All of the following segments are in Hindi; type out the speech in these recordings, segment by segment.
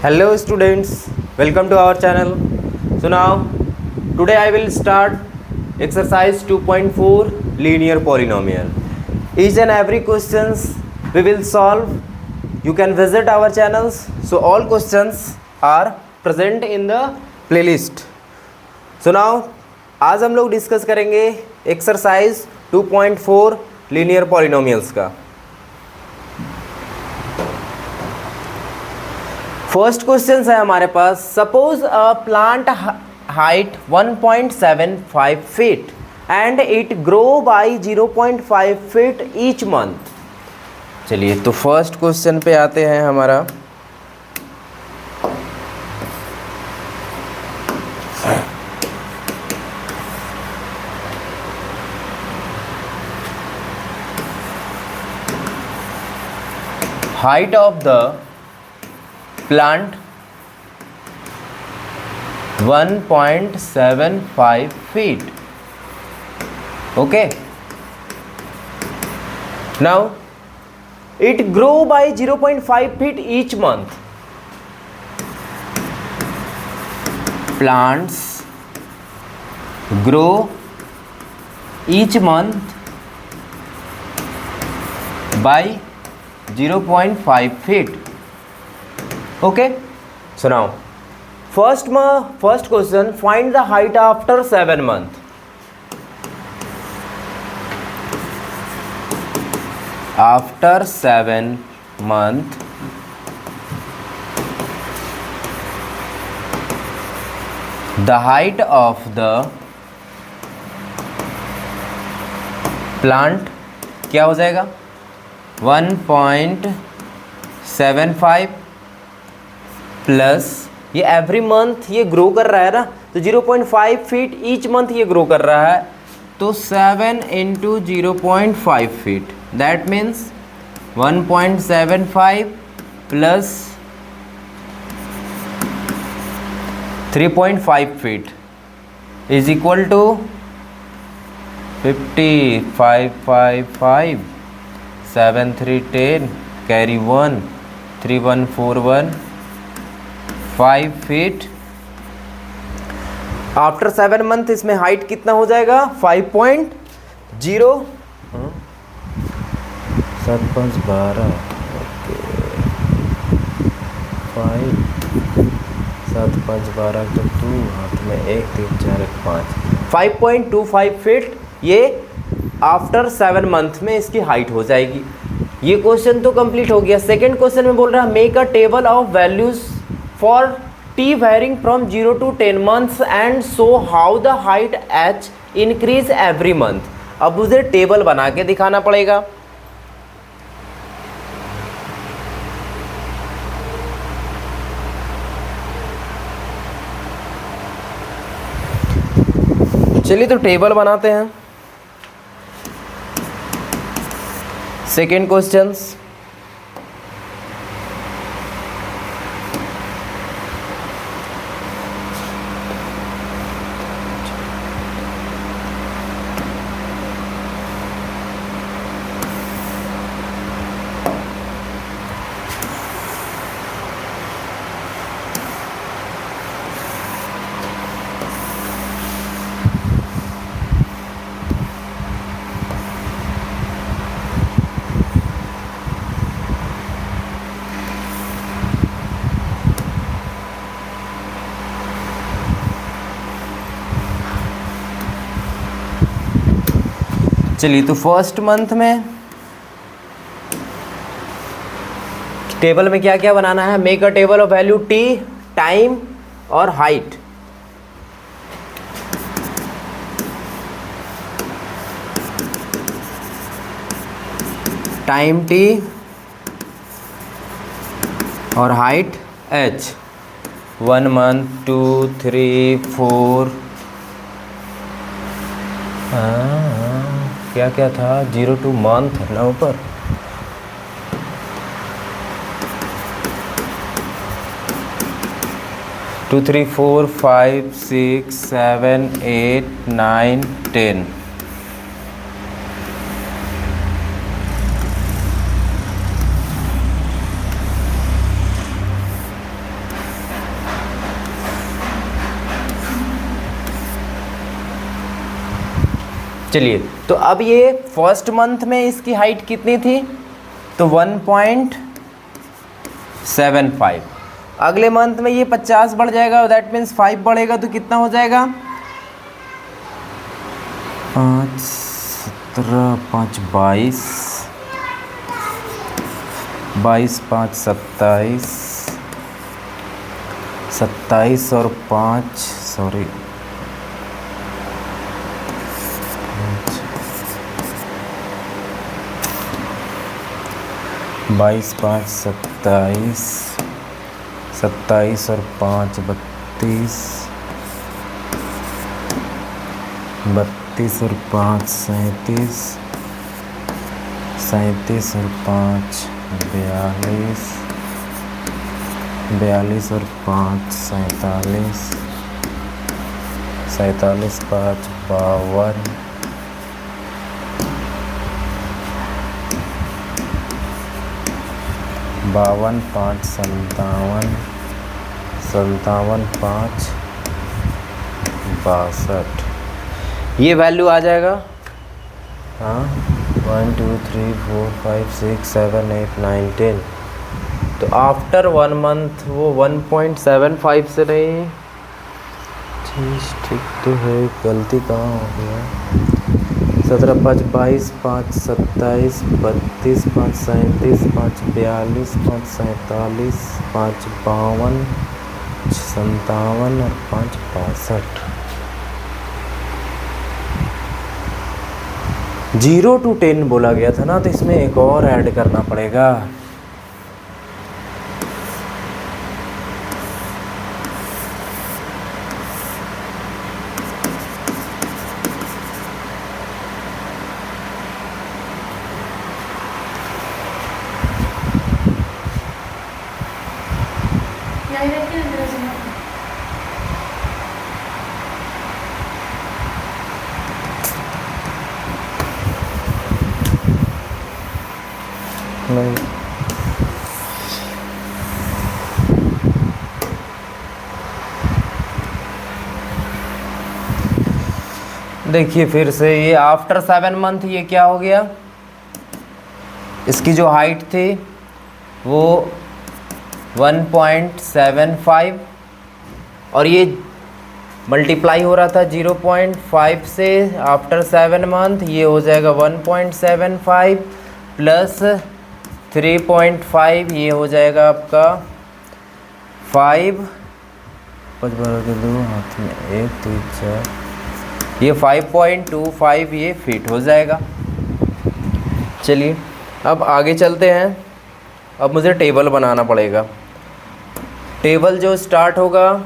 Hello students, welcome to our channel. So now today I will start exercise 2.4 linear polynomial. Each and every questions we will solve. You can visit our channels. So all questions are present in the playlist. So now आज हम लोग डिस्कस करेंगे एक्सरसाइज 2.4 लीनियर पॉलिनोमियल्स का। फर्स्ट क्वेश्चन है हमारे पास, suppose a plant height 1.75 feet and it grow by 0.5 feet each month. चलिए तो फर्स्ट क्वेश्चन पे आते हैं हमारा। Height of the plant 1.75 feet. Okay. Now it grow by 0.5 feet each month. Plants grow each month by 0.5 feet. Okay, so now first question, find the height after 7 months. After 7 months the height of the plant क्या हो जाएगा? 1.75 प्लस ये एवरी मंथ ये ग्रो कर रहा है ना, तो 0.5 फीट ईच मंथ ये ग्रो कर रहा है, तो 7 into 0.5 feet that means 1.75 plus 3.5 feet is equal to 5555 7 3 10 carry 1 3 1 4 1 5 feet. After 7 month इसमें हाइट कितना हो जाएगा? 5.0 7 5 12 5 7 5 12 तो 2 हाथ में 1 3 4 5 5.25 फीट ये आफ्टर 7 मंथ में इसकी हाइट हो जाएगी। ये क्वेश्चन तो कंप्लीट हो गया। सेकेंड क्वेश्चन में बोल रहा है make a table of values for T varying from 0 to 10 months and show how the height H increase every month. अब मुझे टेबल बना के दिखाना पड़ेगा। चलिए तो टेबल बनाते हैं। सेकेंड क्वेश्चंस, चलिए तो फर्स्ट मंथ में टेबल में क्या क्या बनाना है? Make a table of value T, time और हाइट। टाइम टी और हाइट एच। 1 month 2 3 4 क्या क्या था? 0 to मंथ ना ऊपर। टू 3 4 5 6 7 8 9 10। चलिए, तो अब ये फर्स्ट मंथ में इसकी हाइट कितनी थी, तो 1.75। अगले मंथ में ये 50 बढ़ जाएगा, दैट मीन्स 5 बढ़ेगा, तो कितना हो जाएगा, 5 17 5 22, 22 5 27, 27 और 5 सॉरी 22 5 27, 27 और 5 32, 32 और 5 37, 37 और 5 42, 42 और 5 47, 47 5 52, 52 5 57, 57 5 62, ये वैल्यू आ जाएगा। हाँ 1 2 3 4 5 6 7 8 9 10। तो आफ्टर 1 मंथ वो 1.75 से नहीं, ठीक तो है, गलती कहाँ हो गया, 17 5 22 5 27 32 5 37 5 42 5 47 5 52 57 और 5 62। 0 to 10 बोला गया था ना, तो इसमें एक और ऐड करना पड़ेगा। नहीं, देखिए फिर से ये आफ्टर 7 मंथ ये क्या हो गया, इसकी जो हाइट थी वो 1.75 और ये मल्टीप्लाई हो रहा था 0.5 से, आफ्टर 7 मंथ ये हो जाएगा 1.75 प्लस 3.5, ये हो जाएगा आपका 5 5 12 के 2 हाथ में 1 3 4, ये 5.25 ये फिट हो जाएगा। चलिए अब आगे चलते हैं। अब मुझे टेबल बनाना पड़ेगा। टेबल जो स्टार्ट होगा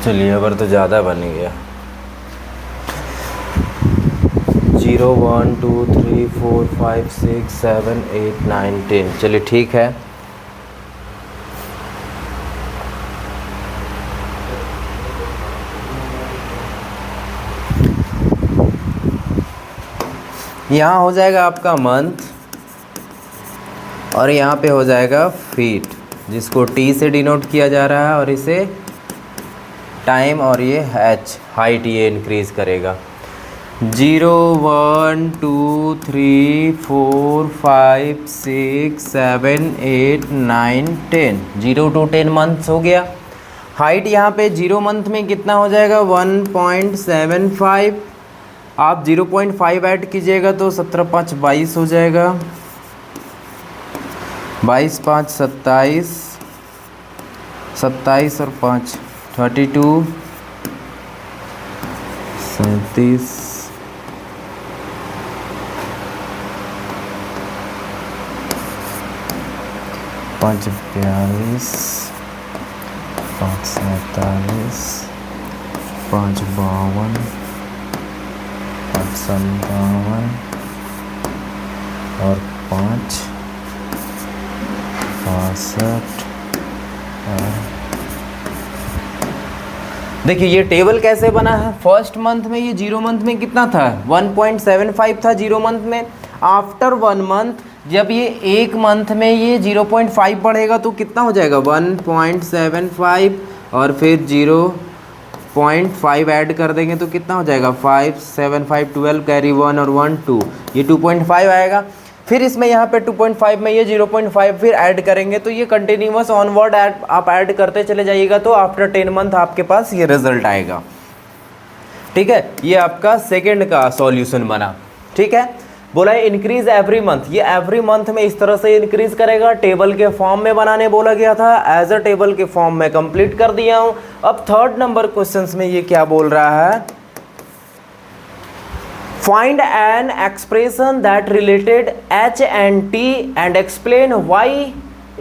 चलिए अबर तो ज़्यादा बन गया। 0 1 2 3 4 5 6 7 8 9 10। चलिए ठीक है। यहाँ हो जाएगा आपका मंथ और यहाँ पे हो जाएगा फीट, जिसको टी से डिनोट किया जा रहा है, और इसे टाइम और ये एच हाइट ये इंक्रीज़ करेगा। 0 1 2 3 4 5 6 7 8 9 10, 0 to 10 मंथ्स हो गया। हाइट यहाँ पे 0 मंथ में कितना हो जाएगा 1.75, आप 0.5 ऐड कीजिएगा तो 17 5 22 हो जाएगा, 22 5 27, 27 और 5 32, 37, 35 5 42, 5 47, 5 52, 5 57 और 5 62। देखिए ये टेबल कैसे बना है। फर्स्ट मंथ में ये 0 मंथ में कितना था, 1.75 था 0 मंथ में। आफ्टर 1 मंथ जब ये 1 मंथ में ये 0.5 बढ़ेगा तो कितना हो जाएगा 1.75 और फिर 0.5 ऐड कर देंगे तो कितना हो जाएगा 5 7 5 12 कैरी 1 और 1 2, ये 2.5 आएगा। फिर इसमें यहाँ पे 2.5 में ये 0.5 फिर ऐड करेंगे तो ये कंटिन्यूअस ऑनवर्ड आप ऐड करते चले जाइएगा तो आफ्टर 10 मंथ आपके पास ये रिजल्ट आएगा। ठीक है, ये आपका सेकंड का सॉल्यूशन बना। ठीक है, बोला है इंक्रीज एवरी मंथ, ये एवरी मंथ में इस तरह से इंक्रीज करेगा। टेबल के फॉर्म में बनाने बोला गया था, एज अ टेबल के फॉर्म में कंप्लीट कर दिया हूँ। अब थर्ड नंबर क्वेश्चन में ये क्या बोल रहा है, find an expression that related h and t and explain why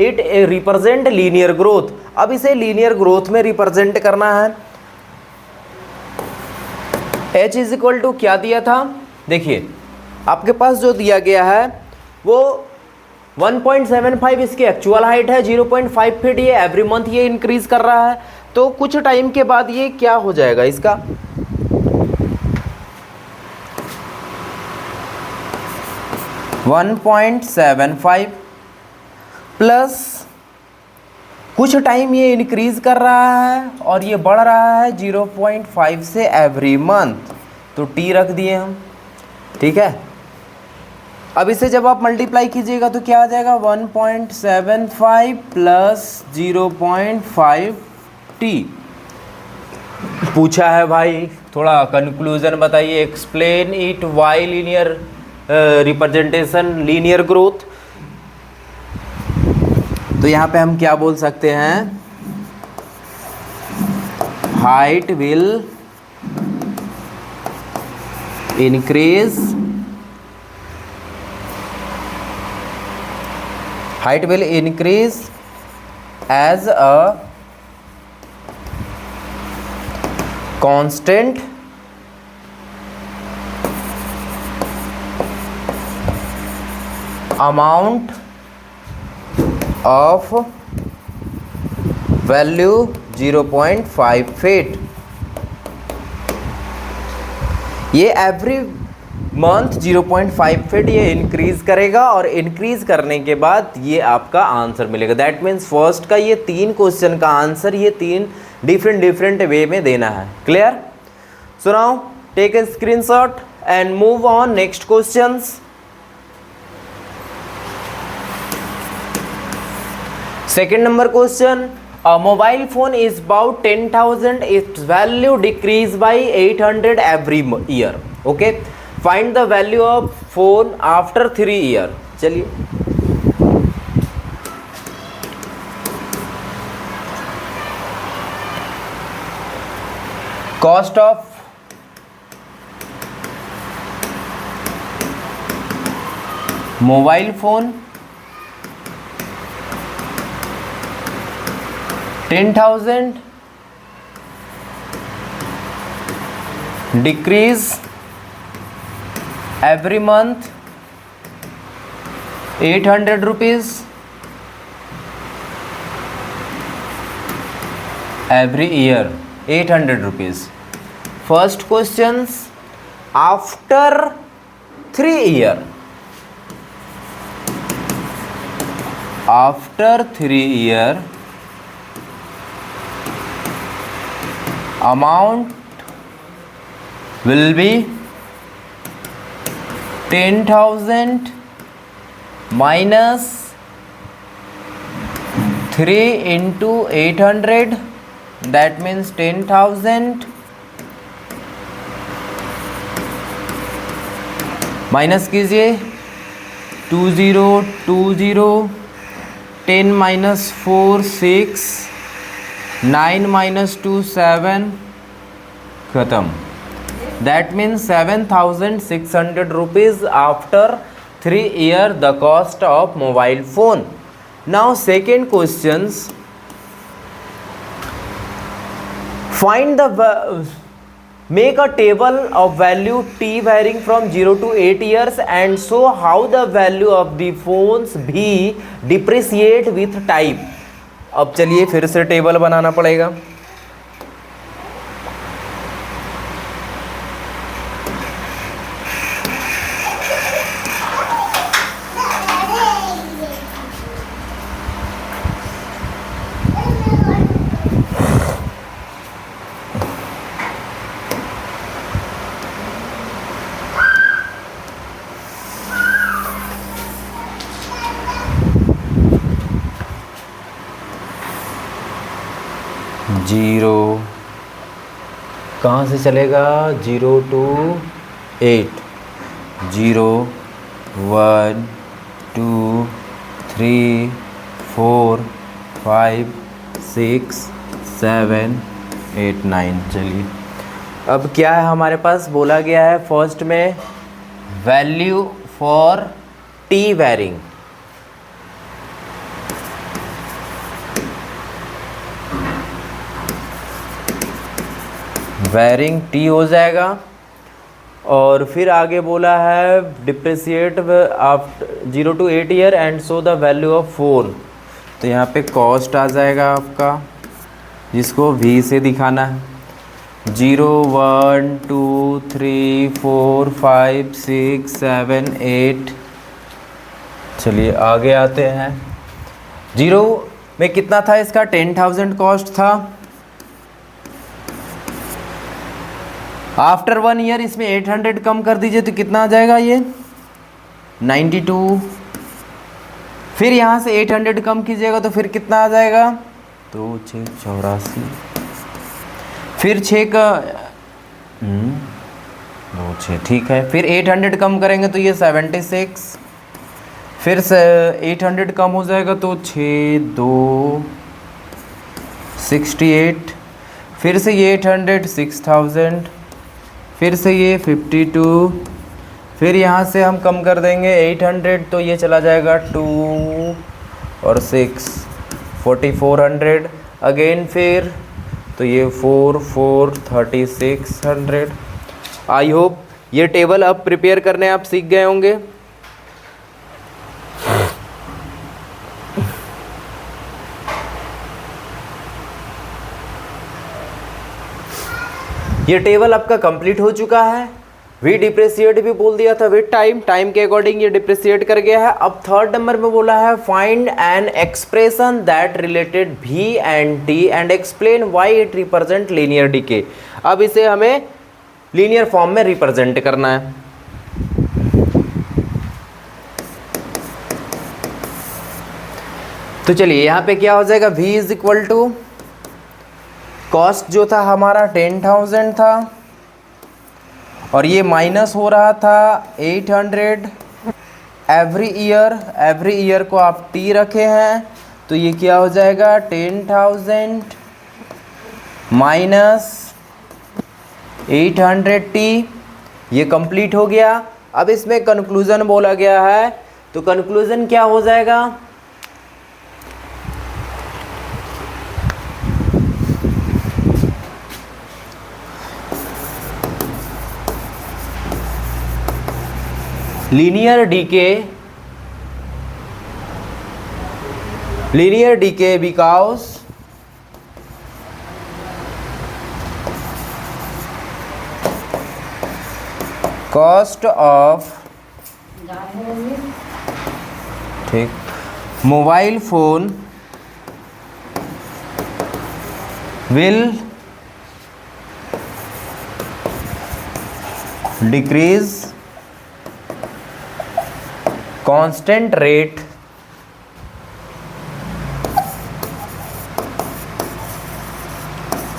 it represent linear growth। अब इसे लीनियर ग्रोथ में रिप्रेजेंट करना है। h इज इक्वल टू क्या दिया था, देखिए आपके पास जो दिया गया है वो 1.75 इसकी एक्चुअल हाइट है, 0.5 फीट ये एवरी मंथ ये इंक्रीज कर रहा है। तो कुछ टाइम के बाद ये क्या हो जाएगा, इसका 1.75 प्लस कुछ टाइम ये इंक्रीज कर रहा है और ये बढ़ रहा है 0.5 से एवरी मंथ, तो टी रख दिए हम। ठीक है, अब इसे जब आप मल्टीप्लाई कीजिएगा तो क्या आ जाएगा 1.75 प्लस 0.5 टी। पूछा है भाई थोड़ा कंक्लूजन बताइए, explain it why linear representation linear growth. तो यहाँ पे हम क्या बोल सकते हैं, height will increase, height will increase as a constant amount of value 0.5 feet। ये एवरी मंथ 0.5 फीट ये इंक्रीज करेगा और इंक्रीज करने के बाद ये आपका आंसर मिलेगा। दैट मीन्स फर्स्ट का ये 3 क्वेश्चन का आंसर ये 3 डिफरेंट वे में देना है। Clear? So now take a screenshot and move on next questions. Second number question, a mobile phone is about 10,000, its value decrease by 800 every year। Okay, find the value of phone after 3 year। चलिए cost of mobile phone 10,000 decrease every month 800 rupees every year 800 rupees। First questions, after 3 year, after 3 year amount will be 10,000 minus 3 into 800, that means 10,000 minus कीजिए 2020 10 माइनस 4 6 9 माइनस 2 7 खत्म। That means 7,600 rupees after 3 year the cost of mobile phone. Now second questions, find the make a table of value t varying from 0 to 8 years and show how the value of the phones भी depreciate with time। अब चलिए फिर से टेबल बनाना पड़ेगा। जीरो कहाँ से चलेगा, 0 to 8, 0 1 2 3 4 5 6 7 8 9। चलिए अब क्या है हमारे पास, बोला गया है फर्स्ट में value for T varying, varying T हो जाएगा, और फिर आगे बोला है depreciate after 0 to 8 year and so the value of phone. तो यहाँ पे कॉस्ट आ जाएगा आपका, जिसको V से दिखाना है, 0 1 2 3 4 5 6 7 8। चलिए आगे आते हैं। 0 में कितना था इसका, 10,000 कॉस्ट था। आफ्टर 1 ईयर इसमें 800 कम कर दीजिए तो कितना आ जाएगा ये 92। फिर यहाँ से 800 कम कीजिएगा तो फिर कितना आ जाएगा 2 6 84। फिर 6 का 2 6 ठीक है। फिर 800 कम करेंगे तो ये 76। फिर से 800 कम हो जाएगा तो 6 2 68। फिर से ये 800 6000। फिर से ये 52। फिर यहाँ से हम कम कर देंगे 800 तो ये चला जाएगा 2 और 6 4400 अगेन। फिर तो ये 4 4 3600। आई होप ये टेबल अब प्रिपेयर करने आप सीख गए होंगे। ये टेबल आपका कंप्लीट हो चुका है। वी डिप्रिसिएट भी बोल दिया था विद टाइम, टाइम के अकॉर्डिंग ये डिप्रिसिएट कर गया है। अब थर्ड नंबर में बोला है find an expression that related V and T and explain why it represent linear decay. अब इसे हमें लीनियर फॉर्म में रिप्रेजेंट करना है। तो चलिए यहाँ पे क्या हो जाएगा, V is equal to cost जो था हमारा 10,000 था और ये माइनस हो रहा था 800 एवरी ईयर को आप T रखे हैं तो ये क्या हो जाएगा 10,000 माइनस 800T। ये कंप्लीट हो गया। अब इसमें कंक्लूजन बोला गया है तो कंक्लूजन क्या हो जाएगा, linear decay because cost of ठीक mobile phone will decrease constant rate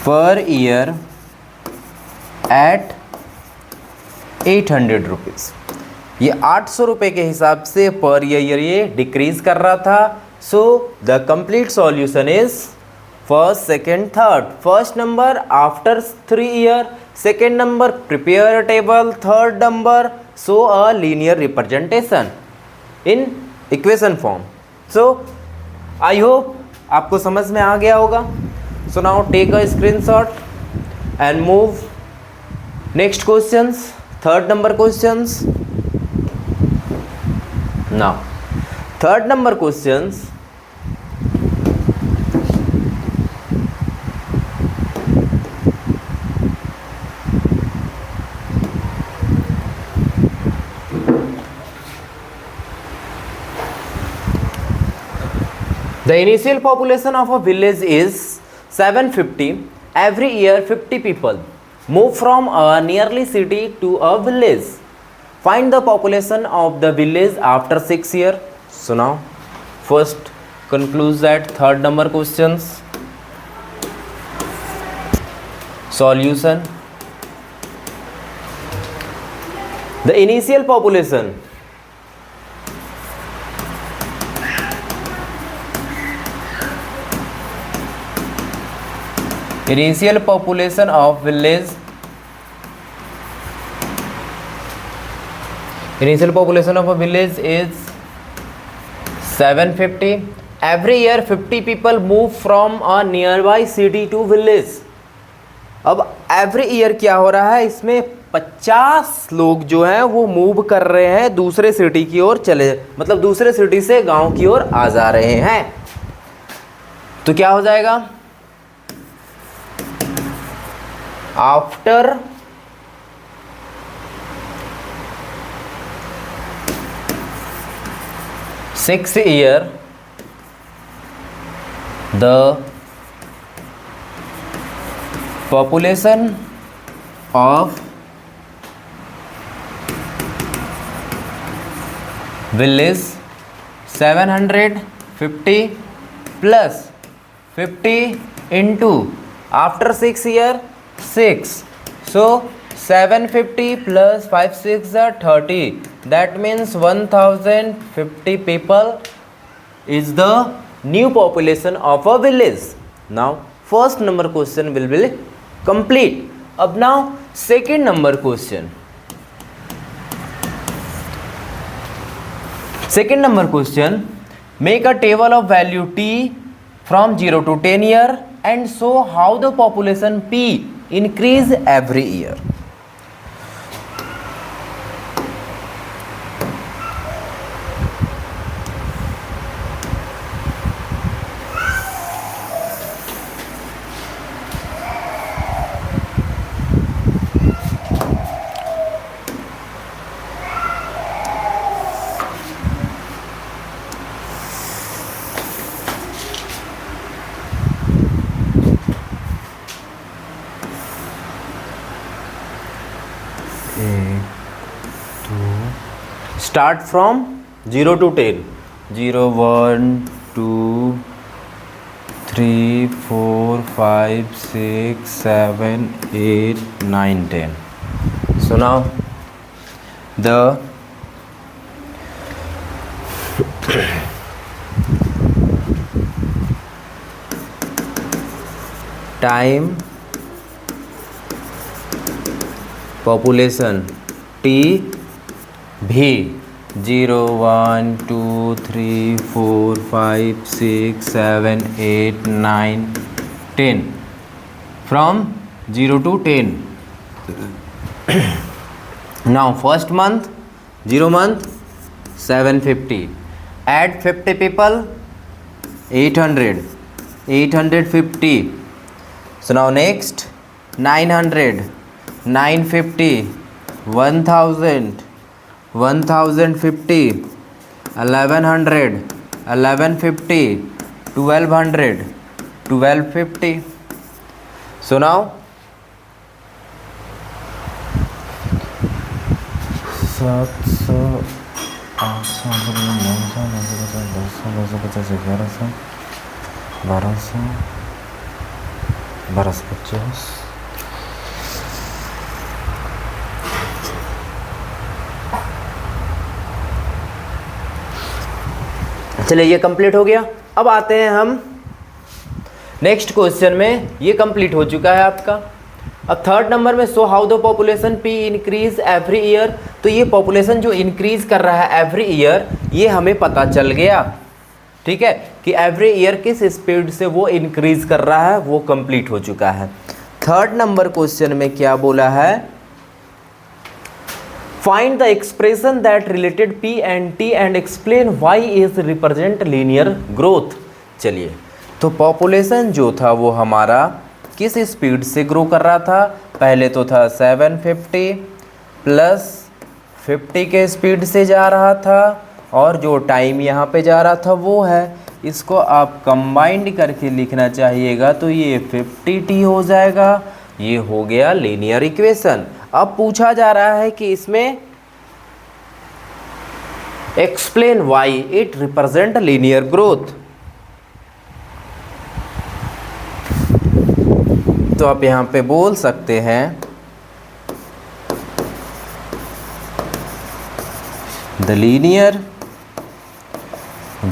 per year at 800 rupees. ये 800 रुपये के हिसाब से पर ईयर ये डिक्रीज कर रहा था। So the complete solution is first second third. First number after 3 year, second number prepare table, third number show a linear representation in equation form. So I hope आपको समझ में आ गया होगा. So now take a screenshot and move next questions. Third number questions. Now third number questions. The initial population of a village is 750. Every year 50 people move from a nearly city to a village. Find the population of the village after 6 years. So now first concludes that third number questions. Solution. The initial population of village, initial population of a village is 750. Every year 50 people move from a nearby city to village. अब एवरी ईयर क्या हो रहा है, इसमें 50 लोग जो हैं वो मूव कर रहे हैं दूसरे सिटी की ओर चले, मतलब दूसरे सिटी से गांव की ओर आ जा रहे हैं. तो क्या हो जाएगा, after 6 years the population of village 750 plus 50 into after 6 years 6. So 750 plus 5 6 are 30. That means 1050 people is the new population of a village. Now first number question will be complete. अब now second number question. Second number question. Make a table of value t from 0 to 10 year and show how the population p increase every year. Start from 0 to 10. 0 1 2 3 4 5 6 7 8 9 10. So now the time population T भी 0 1 2 3 4 5 6 7 8 9 10 from 0 to 10. Now first month 0 month 750, add 50 people 800 850. So now next 900 950 1000 1050 1100 1150 1200 1250. So now 700 800 900 10 1100 1200 1250. चलिए ये कंप्लीट हो गया. अब आते हैं हम नेक्स्ट क्वेश्चन में. ये कंप्लीट हो चुका है आपका. अब थर्ड नंबर में सो how the population P increase every year. तो ये पॉपुलेशन जो इंक्रीज कर रहा है एवरी ईयर ये हमें पता चल गया. ठीक है, कि एवरी ईयर किस स्पीड से वो इंक्रीज कर रहा है, वो कंप्लीट हो चुका है। थर्ड नंबर क्वेश्चन में क्या बोला है, find the expression that related P and T and explain Y is represent linear growth. चलिए, तो पॉपुलेशन जो था वो हमारा किस स्पीड से ग्रो कर रहा था, पहले तो था 750 प्लस 50 के स्पीड से जा रहा था, और जो टाइम यहाँ पे जा रहा था वो है, इसको आप कंबाइंड करके लिखना चाहिएगा तो ये 50t हो जाएगा। ये हो गया लीनियर इक्वेशन। अब पूछा जा रहा है कि इसमें explain why it represent linear growth. तो आप यहाँ पे बोल सकते हैं the linear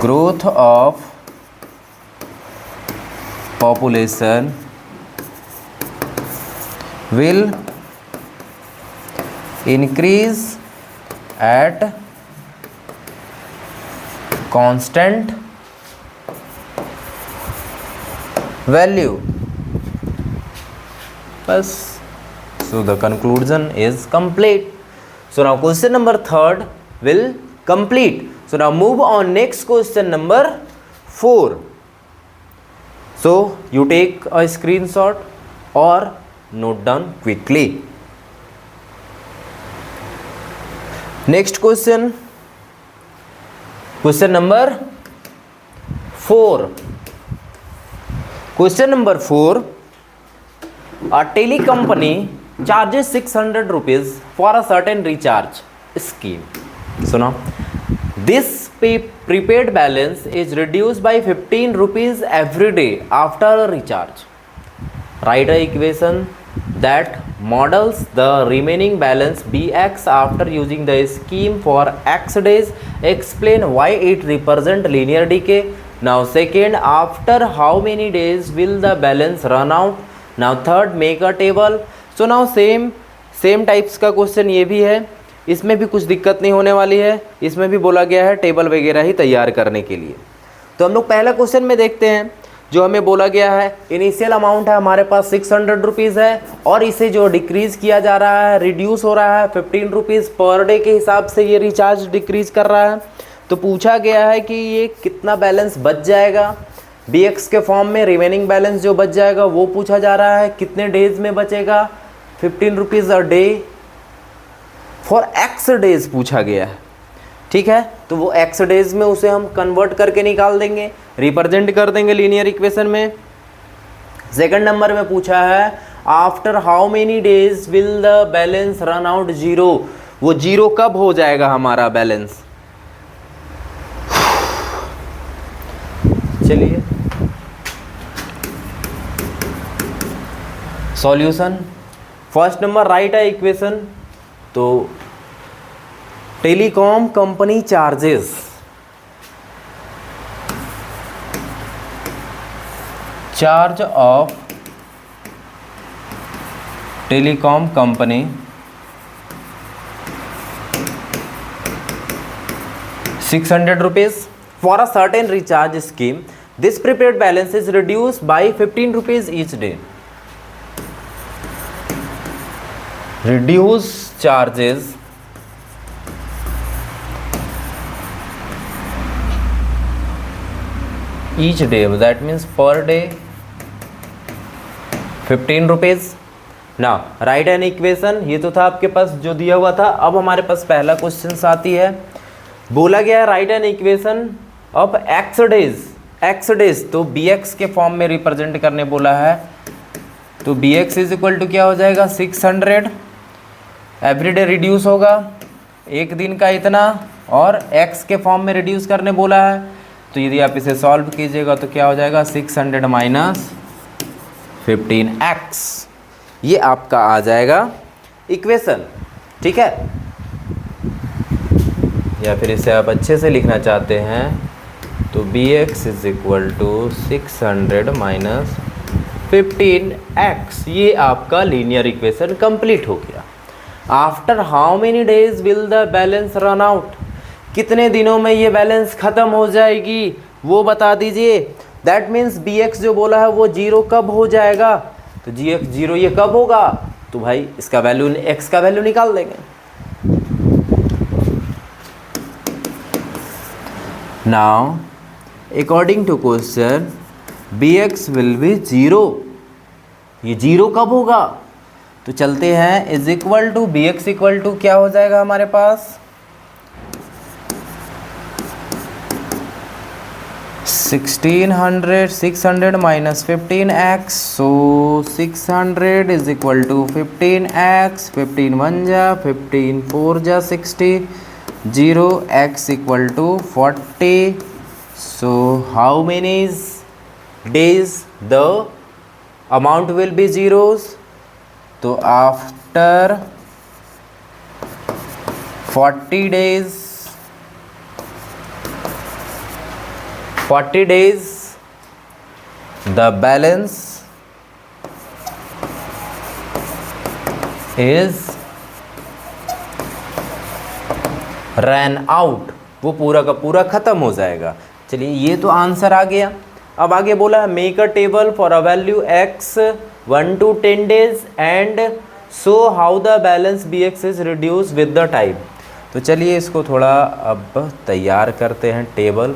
growth of population will increase at constant value. बस, so the conclusion is complete. So now question number 3 will complete. So now move on next question number 4. So you take a screenshot or note down quickly. Next question, question number 4. Question number 4. A tele company charges 600 rupees for a certain recharge scheme. So now this prepaid balance is reduced by 15 rupees every day after a recharge. Write a equation that models the remaining balance Bx after using the scheme for x days. Explain why it represents linear decay. Now second, after how many days will the balance run out. Now third, make a table. So now same types का क्वेश्चन ये भी है, इसमें भी कुछ दिक्कत नहीं होने वाली है। इसमें भी बोला गया है टेबल वगैरह ही तैयार करने के लिए। तो हम लोग पहला क्वेश्चन में देखते हैं, जो हमें बोला गया है इनिशियल अमाउंट है हमारे पास 600 रुपीज़ है, और इसे जो डिक्रीज़ किया जा रहा है, रिड्यूस हो रहा है 15 रुपीज़ पर डे के हिसाब से ये रिचार्ज डिक्रीज़ कर रहा है। तो पूछा गया है कि ये कितना बैलेंस बच जाएगा, BX के फॉर्म में रिमेनिंग बैलेंस जो बच जाएगा वो पूछा जा रहा है, कितने डेज में बचेगा, 15 rupees a day for x days पूछा गया है। ठीक है, तो वो एक्स डेज में उसे हम कन्वर्ट करके निकाल देंगे, रिप्रेजेंट कर देंगे लीनियर इक्वेशन में। सेकंड नंबर में पूछा है after how many days will the balance run out zero, वो जीरो कब हो जाएगा हमारा बैलेंस। चलिए सॉल्यूशन, फर्स्ट नंबर राइट है इक्वेशन। तो telecom company charges charge of telecom company 600 rupees for a certain recharge scheme. This prepaid balance is reduced by 15 rupees each day. Reduce charges each day, that means per day 15 rupees. Now write an equation. ये तो था आपके पास जो दिया हुआ था। अब हमारे पास पहला क्वेश्चन आती है, बोला गया है right an equation of x days, तो bx के फॉर्म में रिप्रेजेंट करने बोला है। तो bx इज इक्वल टू क्या हो जाएगा 600, एवरीडे रिड्यूस होगा एक दिन का इतना, और x के फॉर्म में रिड्यूस करने बोला है। तो यदि आप इसे सॉल्व कीजिएगा तो क्या हो जाएगा 600 माइनस 15x, ये आपका आ जाएगा इक्वेशन। ठीक है, या फिर इसे आप अच्छे से लिखना चाहते हैं तो bx is equal to 600 minus 15x, ये आपका लीनियर इक्वेशन कंप्लीट हो गया। After how many days will the balance run out, कितने दिनों में ये बैलेंस ख़त्म हो जाएगी। वो बता दीजिए। दैट मीन्स बी एक्स जो बोला है वो जीरो कब हो जाएगा, तो जी एक्स जीरो ये कब होगा, तो भाई इसका वैल्यू एक्स का वैल्यू निकाल देंगे। Now according to question B X will be zero, ये जीरो कब होगा, तो चलते हैं is equal to B X equal to क्या हो जाएगा हमारे पास 600 minus 15x, so 600 is equal to 15x, 15 1 जा 15 4 जा 60, 0x equal to 40, so how many days the amount will be zeros, तो after 40 days the balance is ran out, वो पूरा का पूरा खत्म हो जाएगा। चलिए ये तो आंसर आ गया। अब आगे बोला है make a table for a value x 1 to 10 days and so how the balance B X is reduce with the time. तो चलिए इसको थोड़ा अब तैयार करते हैं टेबल।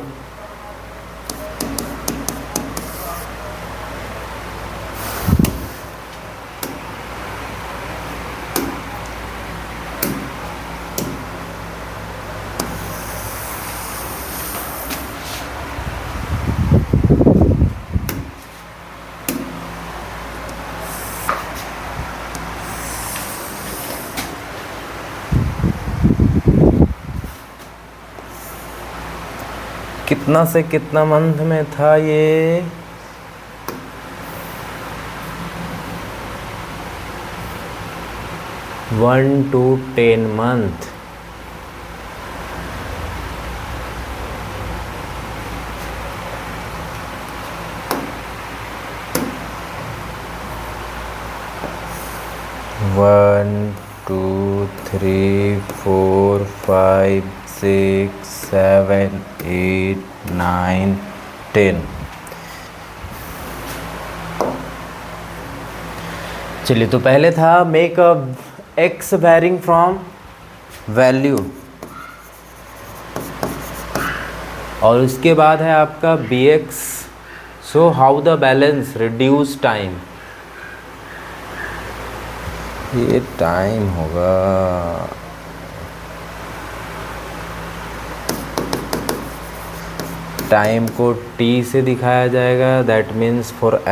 कितना से कितना मंथ में था ये, one two 10 month. One two 3 4 5 6 7 8 9 10। चलिए तो पहले था make a X varying from value, और उसके बाद है आपका B X so how the balance reduce time. ये टाइम होगा टाइम को t से दिखाया जाएगा, दैट मीन्स फॉर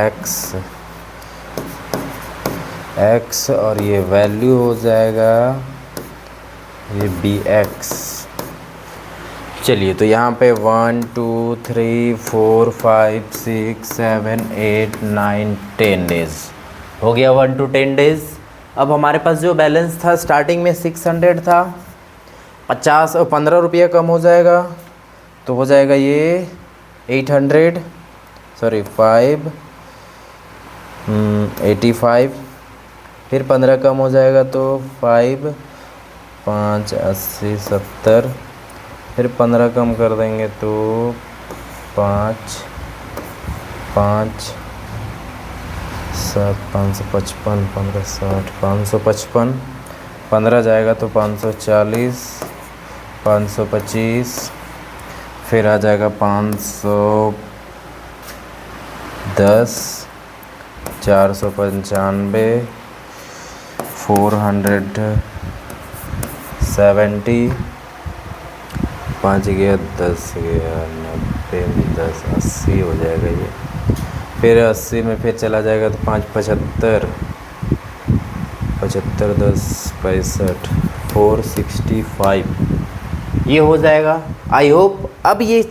x और ये वैल्यू हो जाएगा ये बी एक्स। चलिए तो यहाँ पे 1 2 3 4 5 6 7 8 9 10 डेज हो गया, 1 to 10 डेज। अब हमारे पास जो बैलेंस था स्टार्टिंग में 600 था, 50 और 15 रुपया कम हो जाएगा तो हो जाएगा ये 800 सॉरी 85, फिर 15 कम हो जाएगा तो 5 5 80 70, फिर 15 कम कर देंगे तो 5 5 7 555 15 60 555, 15 जाएगा तो 540 525, फिर आ जाएगा 510 495 470, 5 गया 10 गया 90 10 80 हो जाएगा ये, फिर 80 में फिर चला जाएगा तो 5 75 75 10 65 465 ये हो जाएगा। आई होप अब ये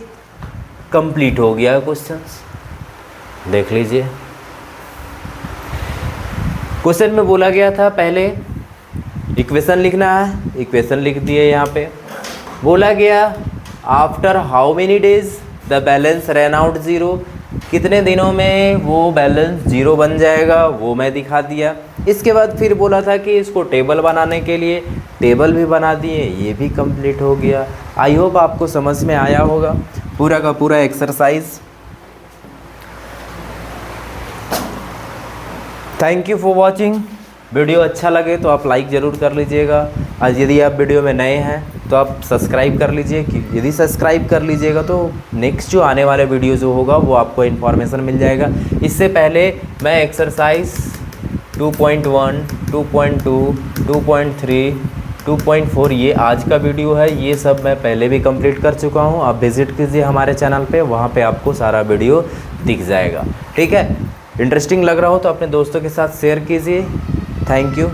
कंप्लीट हो गया है क्वेश्चंस। देख लीजिए क्वेश्चन में बोला गया था पहले इक्वेशन लिखना है, इक्वेशन लिख दिए। यहाँ पे बोला गया after how many days the balance run out zero, कितने दिनों में वो बैलेंस ज़ीरो बन जाएगा वो मैं दिखा दिया। इसके बाद फिर बोला था कि इसको टेबल बनाने के लिए टेबल भी बना दिए, ये भी कंप्लीट हो गया। आई होप आपको समझ में आया होगा। पूरा का पूरा exercise. Thank you for watching. Video अच्छा लगे तो आप लाइक ज़रूर कर लीजिएगा। आज यदि आप वीडियो में नए हैं तो आप सब्सक्राइब कर लीजिए, यदि सब्सक्राइब कर लीजिएगा तो नेक्स्ट जो आने वाले वीडियो जो होगा वो आपको इन्फॉर्मेशन मिल जाएगा। इससे पहले मैं एक्सरसाइज 2.1, 2.2, 2.3, 2.4 ये आज का वीडियो है, ये सब मैं पहले भी कंप्लीट कर चुका हूँ। आप विज़िट कीजिए हमारे चैनल पे, वहाँ पे आपको सारा वीडियो दिख जाएगा। ठीक है, इंटरेस्टिंग लग रहा हो तो अपने दोस्तों के साथ शेयर कीजिए। Thank you.